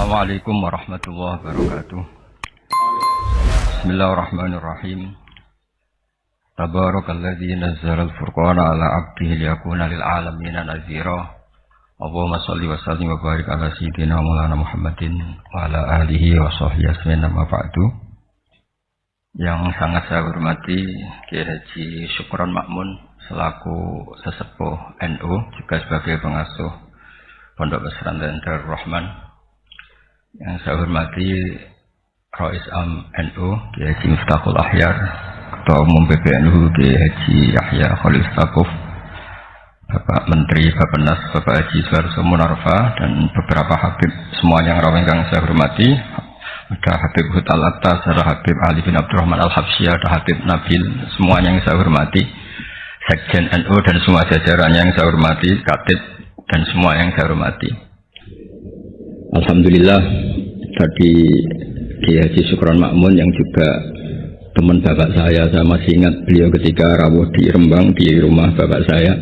Assalamualaikum warahmatullahi wabarakatuh. Bismillahirrahmanirrahim. Tabarakalladzi nazzala al-furqana ala 'abdihi liyakuna lil 'alamina nadhira. Allahumma shalli wa sallim wa barik ala sayyidina Maulana Muhammadin wa ala alihi wa sahbihi ajmain amma ba'du. Yang sangat saya hormati Kiai Haji Syukron Makmun selaku sesepuh NU juga sebagai pengasuh Pondok Pesantren Darul Rahman. Yang saya hormati Rais Am NU Kiai Haji Miftahul Ahyar, Ketua Umum PBNU Kiai Haji Yahya Khalil Stakuf, Bapak Menteri Bappenas Bapak Haji Suharto Monarfa, dan beberapa habib semuanya yang saya hormati. Ada Habib Hutal Atas, ada Habib Ali bin Abdurrahman Al-Habsyi, ada Habib Nabil, semuanya yang saya hormati. Sekjen NU dan semua jajarannya yang saya hormati, Katib dan semua yang saya hormati. Alhamdulillah, tadi Kiai Haji Syukron Makmun yang juga teman bapak saya masih ingat beliau ketika rawuh di Rembang di rumah bapak saya.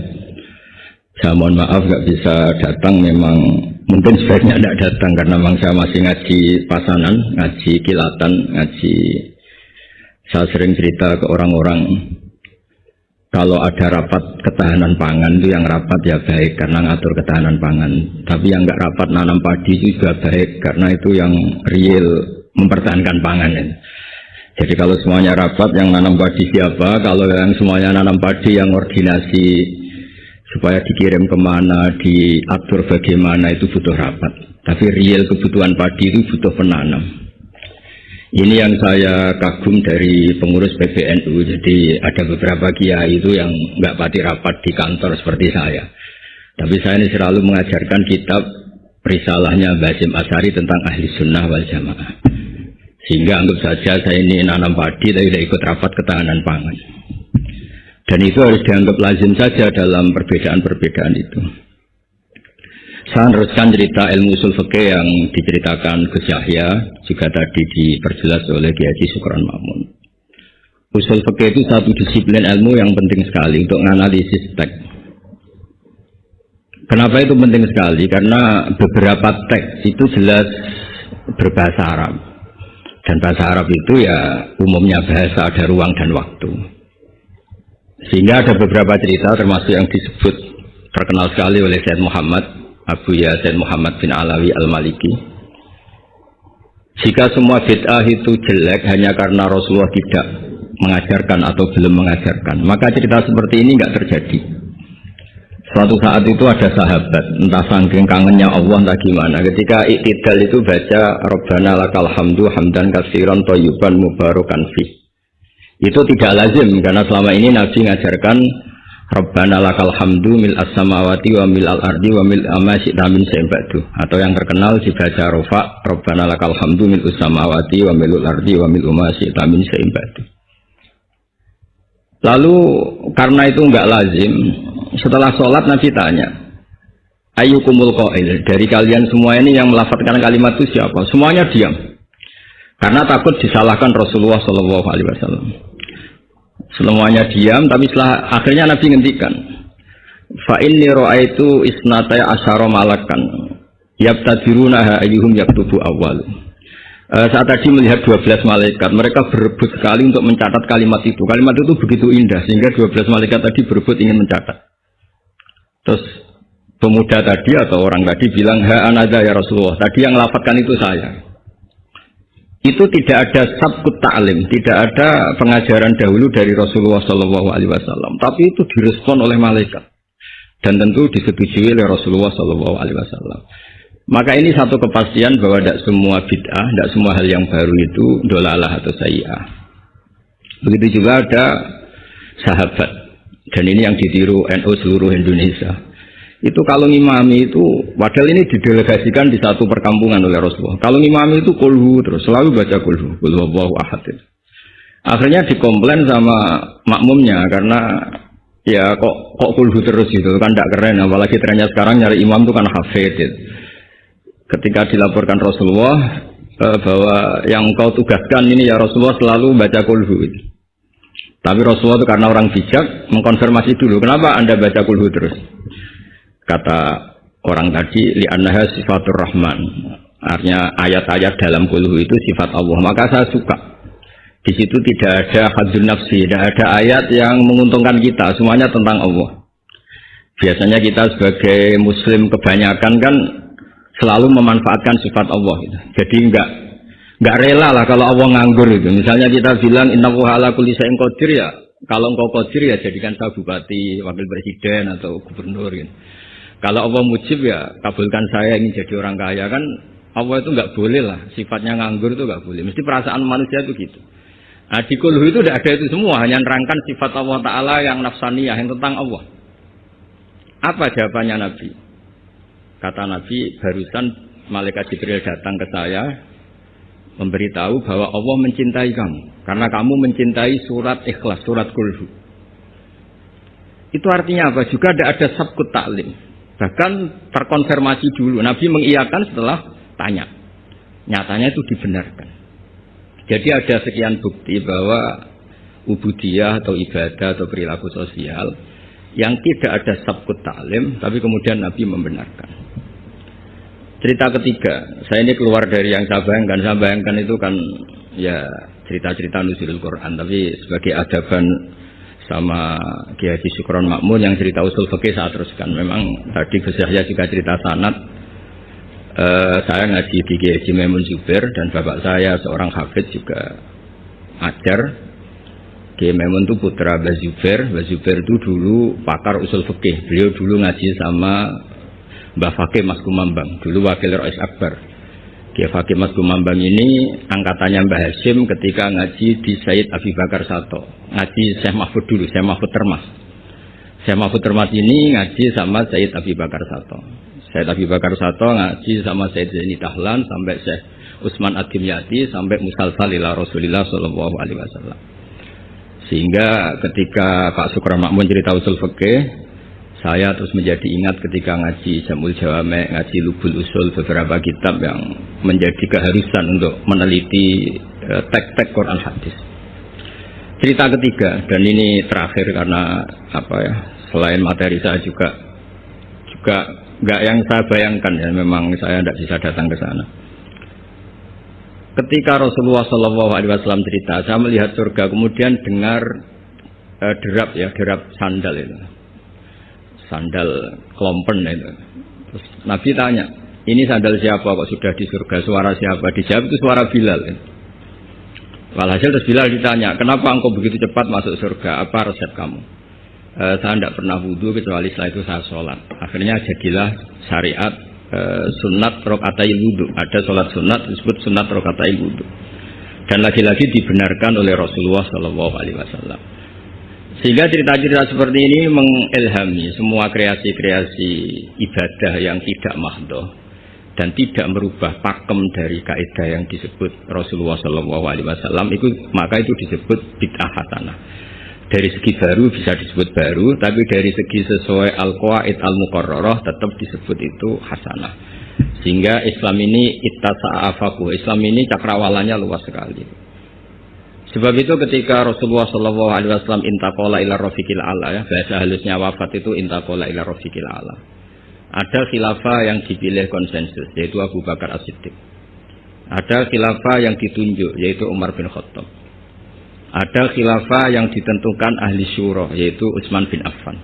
Saya mohon maaf gak bisa datang, memang mungkin sebaiknya tidak datang karena memang saya masih ngaji pasanan, ngaji kilatan, ngaji. Saya sering cerita ke orang-orang, kalau ada rapat ketahanan pangan itu yang rapat ya baik karena ngatur ketahanan pangan. Tapi yang nggak rapat nanam padi itu juga baik karena itu yang real mempertahankan pangan. Jadi kalau semuanya rapat, yang nanam padi siapa? Kalau yang semuanya nanam padi, yang koordinasi supaya dikirim kemana, diatur bagaimana, itu butuh rapat. Tapi real kebutuhan padi itu butuh penanam. Ini yang saya kagum dari pengurus PBNU. Jadi ada beberapa kiai itu yang nggak pati rapat di kantor seperti saya. Tapi saya ini selalu mengajarkan kitab risalahnya Basim Asy'ari tentang ahli sunnah wal jamaah. Sehingga anggap saja saya ini nanam padi tapi tidak ikut rapat ketahanan pangan. Dan itu harus dianggap lazim saja dalam perbedaan-perbedaan itu. Saya meneruskan cerita ilmu usul fikih yang diceritakan Gus Yahya, juga tadi diperjelas oleh Kiai Haji Syukron Makmun. Usul fikih itu satu disiplin ilmu yang penting sekali untuk menganalisis teks. Kenapa itu penting sekali? Karena beberapa teks itu jelas berbahasa Arab. Dan bahasa Arab itu ya umumnya bahasa ada ruang dan waktu. Sehingga ada beberapa cerita termasuk yang disebut terkenal sekali oleh Sayyid Muhammad Abu Yasin Muhammad bin Alawi Al-Maliki. Jika semua bid'ah itu jelek hanya karena Rasulullah tidak mengajarkan atau belum mengajarkan, maka cerita seperti ini enggak terjadi. Suatu saat itu ada sahabat, entah saking kangennya Allah entah gimana, ketika iktidal itu baca Rabbana lakal hamdu hamdan katsiran thayyiban mubarakan fi. Itu tidak lazim karena selama ini Nabi mengajarkan Rabbana lakal hamdu mil as-samawati wa mil al-ardi wa mil ma syi'ta min syai'in ba'du. Atau yang terkenal dibaca Rafa, Rabbana lakal hamdu mil as-samawati wa mil al-ardi wa mil ma syi'ta min syai'in ba'du. Lalu karena itu enggak lazim, setelah sholat Nabi tanya, ayyukumul qail, dari kalian semua ini yang melafadzkan kalimat itu siapa? Semuanya diam. Karena takut disalahkan Rasulullah sallallahu alaihi wasallam. Semuanya diam, tapi setelah akhirnya Nabi ngendikan, fa inni ra'aitu isnatai asyara malakan yabtadirunaha ayyuhum yaktubu awwal. Saat tadi melihat 12 malaikat, mereka berebut sekali untuk mencatat kalimat itu. Kalimat itu begitu indah sehingga 12 malaikat tadi berebut ingin mencatat. Terus pemuda tadi atau orang tadi bilang, ha anada ya Rasulullah, tadi yang lafadzkan itu saya. Itu tidak ada sabkut ta'lim, tidak ada pengajaran dahulu dari Rasulullah SAW, tapi itu direspon oleh malaikat dan tentu disetujui oleh Rasulullah SAW. Maka ini satu kepastian bahwa tidak semua bid'ah, tidak semua hal yang baru itu dolalah atau sayyi'ah. Begitu juga ada sahabat, dan ini yang ditiru NU seluruh Indonesia. Itu kalau ngimami itu, padahal ini didelegasikan di satu perkampungan oleh Rasulullah. Kalau ngimami itu kulhu terus, selalu baca kulhu, kulhuwallahu ahad. Akhirnya dikomplain sama makmumnya karena ya kok kulhu terus gitu, kan tidak keren. Apalagi trennya sekarang nyari imam itu kan hafid. Ketika dilaporkan Rasulullah bahwa yang kau tugaskan ini ya Rasulullah selalu baca kulhu. Tapi Rasulullah itu karena orang bijak mengkonfirmasi dulu, kenapa anda baca kulhu terus? Kata orang tadi, li'annaha sifatur rahman. Artinya ayat-ayat dalam kulhu itu sifat Allah. Maka saya suka. Di situ tidak ada hadzun nafsi, tidak ada ayat yang menguntungkan kita. Semuanya tentang Allah. Biasanya kita sebagai Muslim kebanyakan kan selalu memanfaatkan sifat Allah. Jadi enggak rela lah kalau Allah nganggur itu. Misalnya kita bilang innahu ala kulli syai'in qadir ya. Kalau engkau qadir ya jadikan saya bupati, wakil presiden atau gubernur gitu. Kalau Allah mujib ya kabulkan saya ingin jadi orang kaya kan. Allah itu nggak boleh lah, sifatnya nganggur itu nggak boleh. Mesti perasaan manusia itu gitu. Nah di kulhu itu tidak ada itu semua, hanya nerangkan sifat Allah Ta'ala yang nafsaniyah, yang tentang Allah. Apa jawabannya Nabi? Kata Nabi, barusan malaikat Jibril datang ke saya, memberitahu bahwa Allah mencintai kamu, karena kamu mencintai surat ikhlas, surat kulhu. Itu artinya apa? Juga tidak ada sabkut taklim. Bahkan terkonfirmasi dulu, Nabi mengiyakan setelah tanya, nyatanya itu dibenarkan. Jadi ada sekian bukti bahwa ubudiyah atau ibadah atau perilaku sosial yang tidak ada sabkut ta'lim, tapi kemudian Nabi membenarkan. Cerita ketiga, saya ini keluar dari yang saya bayangkan itu kan ya cerita-cerita nuzulul Quran, tapi sebagai adaban sama Kiai Haji Syukron Makmun yang cerita usul fikih saya teruskan. Memang tadi Gus Yahya juga cerita sanad. Saya ngaji di Kiai Haji Maimun Zubair dan bapak saya seorang hafidz juga ajar. Kiai Maimun itu putra Mbah Zubair. Mbah Zubair itu dulu pakar usul fikih. Beliau dulu ngaji sama Mbah Fakih Mas Kumambang, dulu wakil Rais Akbar. Kiai Fakih Mas Kumambang ini angkatannya Mbah Hasyim ketika ngaji di Sayyid Abi Bakar Sato. Ngaji Syekh Mahfud dulu, Syekh Mahfud Termas. Syekh Mahfud Termas ini ngaji sama Sayyid Abi Bakar Sato. Syekh Abi Bakar Sato ngaji sama Syekh Zaini Dahlan sampai Syekh Utsman Ad-Dimyati sampai musalsal ila Rasulillah sallallahu alaihi wasallam. Sehingga ketika Pak Syukron Makmun cerita usul fikih, saya terus menjadi ingat ketika ngaji Jamul Jawame, ngaji Lubul Usul, beberapa kitab yang menjadi keharusan untuk meneliti teks-teks Quran hadis. Cerita ketiga, dan ini terakhir karena apa ya, selain materi saya juga nggak yang saya bayangkan ya, memang saya tidak bisa datang ke sana. Ketika Rasulullah SAW cerita, saya melihat surga, kemudian dengar derap sandal itu, sandal klompen itu. Terus Nabi tanya, ini sandal siapa kok sudah di surga? Suara siapa? Dijawab itu suara Bilal. Walhasil terus Bilal ditanya, kenapa engkau begitu cepat masuk surga? Apa resep kamu? Saya tidak pernah wudhu kecuali setelah itu saya sholat. Akhirnya jadilah syariat sunat rokaatai wudhu. Ada sholat sunat disebut sunat rokaatai wudhu. Dan lagi-lagi dibenarkan oleh Rasulullah SAW. Sehingga cerita-cerita seperti ini mengilhami semua kreasi-kreasi ibadah yang tidak mahdhah dan tidak merubah pakem dari kaidah yang disebut Rasulullah SAW. Maka itu disebut bid'ah hasanah. Dari segi baru bisa disebut baru, tapi dari segi sesuai al-qawaid al-muqarrarah tetap disebut itu hasanah. Sehingga Islam ini ittasa'afaku, Islam ini cakrawalannya luas sekali. Sebab itu ketika Rasulullah SAW intaqala ila rafiqil a'la, ya, bahasa halusnya wafat itu intaqala ila rafiqil a'la. Ada khilafah yang dipilih konsensus, yaitu Abu Bakar As-Siddiq. Ada khilafah yang ditunjuk, yaitu Umar bin Khattab. Ada khilafah yang ditentukan ahli syura, yaitu Utsman bin Affan.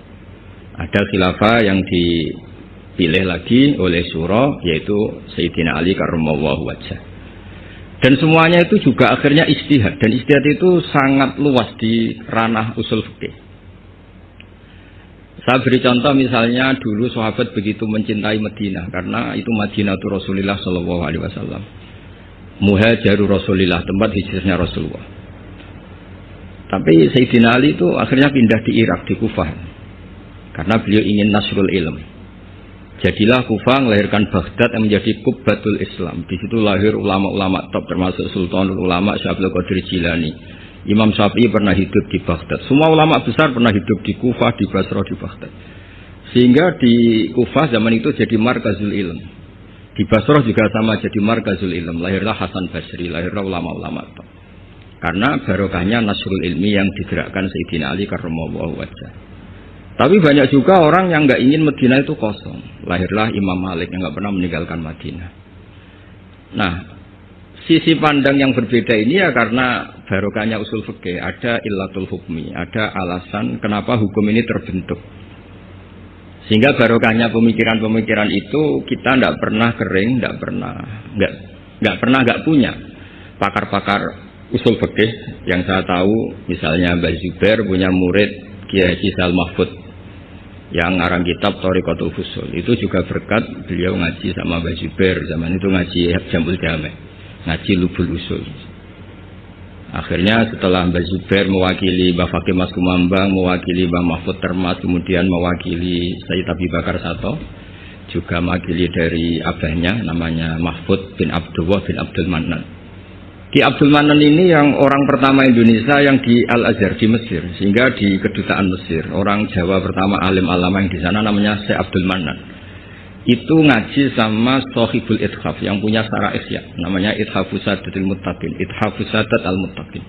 Ada khilafah yang dipilih lagi oleh syura, yaitu Sayyidina Ali karramallahu wajhah. Dan semuanya itu juga akhirnya ijtihad, dan ijtihad itu sangat luas di ranah usul fikih. Saya beri contoh misalnya dulu sahabat begitu mencintai Madinah karena itu Madinah itu Rasulullah sallallahu alaihi wasallam. Muhajiru Rasulillah, tempat hijrahnya Rasulullah. Tapi Sayyidina Ali itu akhirnya pindah di Irak, di Kufah. Karena beliau ingin nasrul ilm. Jadilah Kufah melahirkan Baghdad yang menjadi kubbatul Islam. Di situ lahir ulama-ulama top termasuk Sultanul Ulama Syekh Abdul Qadir Jilani. Imam Syafi'i pernah hidup di Baghdad. Semua ulama besar pernah hidup di Kufah, di Basra, di Baghdad. Sehingga di Kufah zaman itu jadi markazul ilm. Di Basra juga sama jadi markazul ilm. Lahirlah Hasan Basri, lahirlah ulama-ulama top. Karena barokahnya nasrul ilmi yang digerakkan Sayyidina Ali karramallahu wajhah. Tapi banyak juga orang yang nggak ingin Madinah itu kosong. Lahirlah Imam Malik yang nggak pernah meninggalkan Madinah. Nah, sisi pandang yang berbeda ini ya karena barokahnya usul fikih, ada illatul hukmi, ada alasan kenapa hukum ini terbentuk. Sehingga barokahnya pemikiran-pemikiran itu kita tidak pernah kering, tidak pernah punya pakar-pakar usul fikih yang saya tahu, misalnya Mbak Zubair punya murid Kiai Haji Sal Mahfud yang ngarang kitab Thariqatul Fusul. Itu juga berkat beliau ngaji sama Mbak Zubair, zaman itu ngaji Jamul Jame, ngaji Lubul Usul. Akhirnya setelah Mbak Zubair mewakili Mbak Fakih Mas Kumambang, mewakili Mbak Mahfud Termas, kemudian mewakili Sayyid Abi Bakar Sato, juga mewakili dari abahnya namanya Mahfud bin Abdullah bin Abdul Manan. Ki Abdul Manan ini yang orang pertama Indonesia yang di Al-Azhar di Mesir, sehingga di kedutaan Mesir orang Jawa pertama alim alama yang di sana namanya Syekh Abdul Manan. Itu ngaji sama Sohibul Ithaf yang punya Syarah Ihya, namanya Ithafus Sadatil Muttaqin, Ithafus Sadat Al-Muttaqin.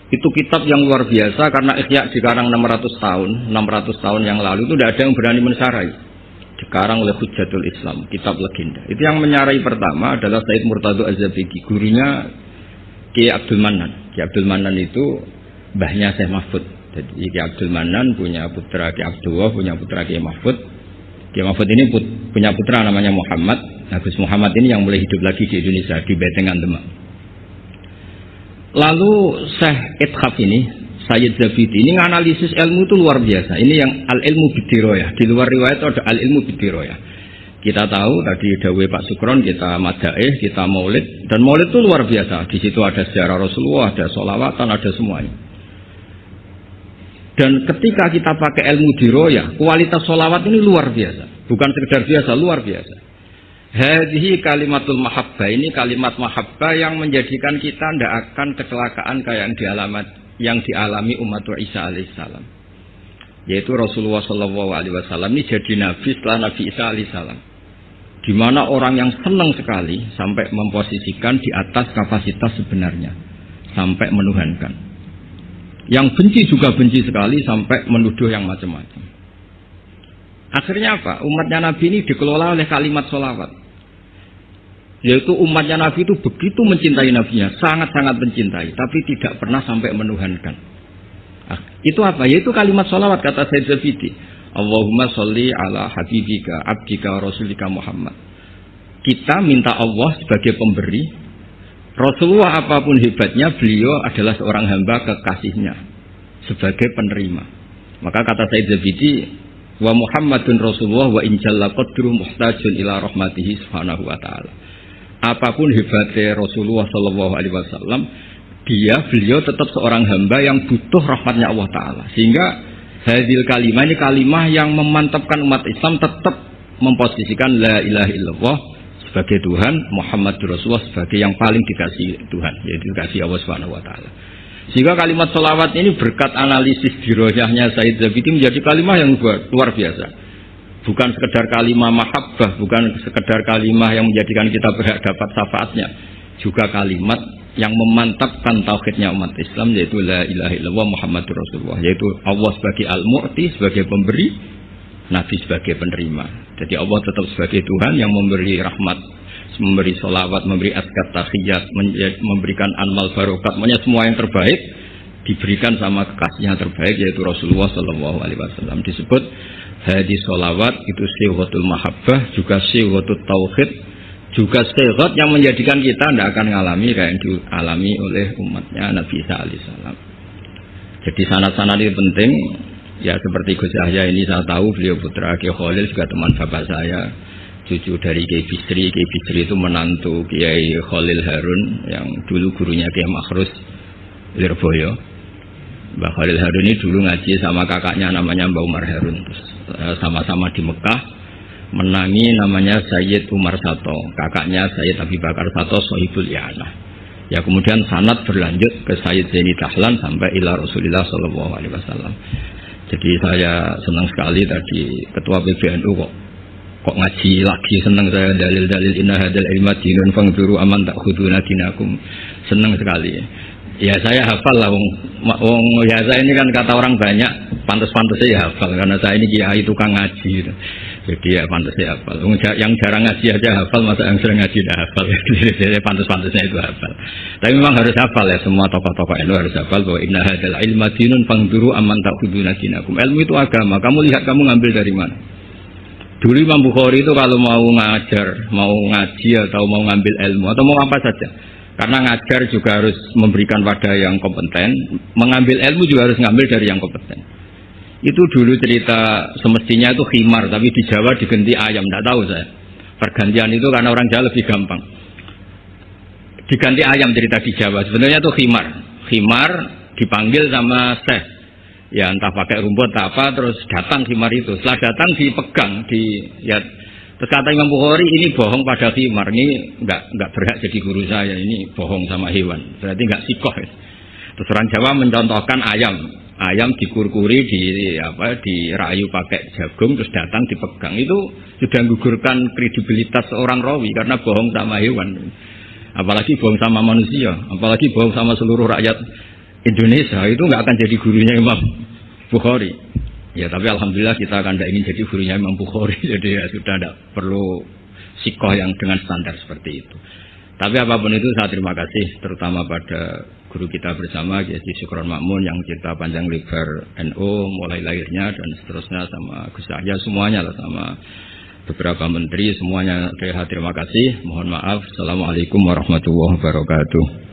Itu kitab yang luar biasa karena Ihya dikarang 600 tahun yang lalu itu tidak ada yang berani mensarai. Dikarang oleh Hujjatul Islam, kitab legenda. Itu yang menyarai pertama adalah Said Murtado Az-Zabidi, gurunya Kiai Abdul Manan. Kiai Abdul Manan itu mbahnya Syekh Mahfud. Jadi Kiai Abdul Manan punya putra Kiai Abdullah, punya putra Kiai Mahfud. Kiai Mahfud ini punya putra namanya Muhammad. Gus Muhammad ini yang mulai hidup lagi di Indonesia, di Betengan Demak. Lalu Syekh Ithaf ini, Sayyid Zabidi ini menganalisis ilmu itu luar biasa. Ini yang al-ilmu bidiroyah. Di luar riwayat itu ada al-ilmu bidiroyah. Kita tahu tadi dawuh Pak Sukron, kita madaih, kita maulid. Dan maulid itu luar biasa. Di situ ada sejarah Rasulullah, ada sholawatan, ada semuanya. Dan ketika kita pakai ilmu diroyah, kualitas sholawat ini luar biasa. Bukan sekedar biasa, luar biasa. Hadhihi kalimatul mahabbah, ini kalimat mahabbah yang menjadikan kita tidak akan kecelakaan kayak yang dialami umat Isa alaihissalam. Yaitu Rasulullah SAW ini jadi nabi setelah Nabi Isa alaihissalam. Di mana orang yang senang sekali sampai memposisikan di atas kapasitas sebenarnya, sampai menuhankan. Yang benci juga benci sekali sampai menuduh yang macam-macam. Akhirnya apa? Umatnya Nabi ini dikelola oleh kalimat sholawat. Yaitu umatnya Nabi itu begitu mencintai Nabinya, sangat-sangat mencintai, tapi tidak pernah sampai menuhankan. Itu apa? Yaitu kalimat sholawat, kata Sayyid Zabidi. Allahumma sholli ala habibika, abdika, rasulika Muhammad. Kita minta Allah sebagai pemberi. Rasulullah apapun hebatnya, beliau adalah seorang hamba kekasihnya sebagai penerima. Maka kata Sayyid Zabidi, wa Muhammadun Rasulullah wa injalla qadru muhtajun ila rahmatihi subhanahu wa ta'ala. Apapun hebatnya Rasulullah sallallahu alaihi wasallam, beliau tetap seorang hamba yang butuh rahmatnya Allah Ta'ala. Sehingga hadil kalimah ini kalimah yang memantapkan umat Islam tetap memposisikan la ilaha illallah sebagai Tuhan, Muhammad Rasulullah sebagai yang paling dikasih Tuhan, yaitu dikasih Allah Subhanahu wa taala. Sehingga kalimat sholawat ini berkat analisis diroyahnya Sayyid Zabidi menjadi kalimat yang luar biasa. Bukan sekedar kalimat mahabbah, bukan sekedar kalimat yang menjadikan kita berhak dapat syafaatnya, juga kalimat yang memantapkan tauhidnya umat Islam, yaitu la ilaha illallah Muhammadur Rasulullah, yaitu Allah sebagai al-mu'ti, sebagai pemberi, Nabi sebagai penerima. Jadi Allah tetap sebagai Tuhan yang memberi rahmat, memberi sholawat, memberi azkat tahiyat, memberikan anmal barokat, semuanya semua yang terbaik diberikan sama kekasihnya terbaik, yaitu Rasulullah Sallallahu Alaihi Wasallam. Disebut hadis sholawat itu syiwatul mahabbah, juga syiwatul tauhid, juga syiwat yang menjadikan kita tidak akan mengalami kayak yang dialami oleh umatnya Nabi Isa alaihissalam. Jadi sanad-sanad ini penting. Ya seperti Gus Yahya ini saya tahu beliau putra Kiai Khalil, juga teman bapak saya, cucu dari Kiai Bisri. Kiai Bisri itu menantu Kiai Khalil Harun yang dulu gurunya Kiai Makhrus Lirboyo. Mbak Khalil Harun ini dulu ngaji sama kakaknya namanya Mbak Umar Harun. Terus, sama-sama di Mekah menangi namanya Sayyid Umar Sato, kakaknya Sayyid Abi Bakar Sato Sohibul I'anah. Ya kemudian sanad berlanjut ke Sayyid Zaini Dahlan sampai ila Rasulullah Sallallahu Alaihi Wasallam. Jadi saya senang sekali tadi ketua PBNU kok ngaji lagi, senang saya dalil-dalil inna hadal ilma dinun fangduru aman takhuduna dinakum, senang sekali. Ya saya hafal lah, wong ya saya ini kan kata orang banyak pantas-pantas saya hafal karena saya ini kiai tukang ngaji gitu. Jadi ya pantasnya hafal. Yang jarang ngaji aja hafal, masa yang sering ngaji tidak hafal. Jadi pantas-pantasnya itu hafal. Tapi memang harus hafal ya, semua tokoh-tokoh itu harus hafal bahwa inna hadzal ilma dinun fangduru amman ta'khuduna dinakum. Ilmu itu agama. Kamu lihat kamu ngambil dari mana? Dulu Imam Bukhari itu kalau mau ngajar, mau ngaji atau mau ngambil ilmu atau mau apa saja. Karena ngajar juga harus memberikan pada yang kompeten, mengambil ilmu juga harus ngambil dari yang kompeten. Itu dulu cerita semestinya itu khimar, tapi di Jawa diganti ayam, tidak tahu saya. Pergantian itu karena orang Jawa lebih gampang. Diganti ayam cerita di Jawa, sebenarnya itu khimar. Khimar dipanggil sama Syekh. Ya entah pakai rumput atau apa, terus datang khimar itu. Setelah datang dipegang, terus kata Imam Bukhari, ini bohong pada khimar, ini enggak berhak jadi guru saya, ini bohong sama hewan, berarti enggak sikoh. Terus orang Jawa mencontohkan ayam dikurkuri, dirayu pakai jagung, terus datang dipegang. Itu sudah menggugurkan kredibilitas seorang rawi karena bohong sama hewan. Apalagi bohong sama manusia, apalagi bohong sama seluruh rakyat Indonesia, itu nggak akan jadi gurunya Imam Bukhari. Ya tapi alhamdulillah kita akan tidak ingin jadi gurunya Imam Bukhari, jadi ya sudah tidak perlu sikoh yang dengan standar seperti itu. Tapi apapun itu saya terima kasih terutama pada guru kita bersama Kiai Syukron Makmun yang cerita panjang lebar NU mulai lahirnya dan seterusnya, sama Gus Yahya semuanya lah, sama beberapa menteri semuanya. Terima kasih. Mohon maaf. Assalamualaikum warahmatullahi wabarakatuh.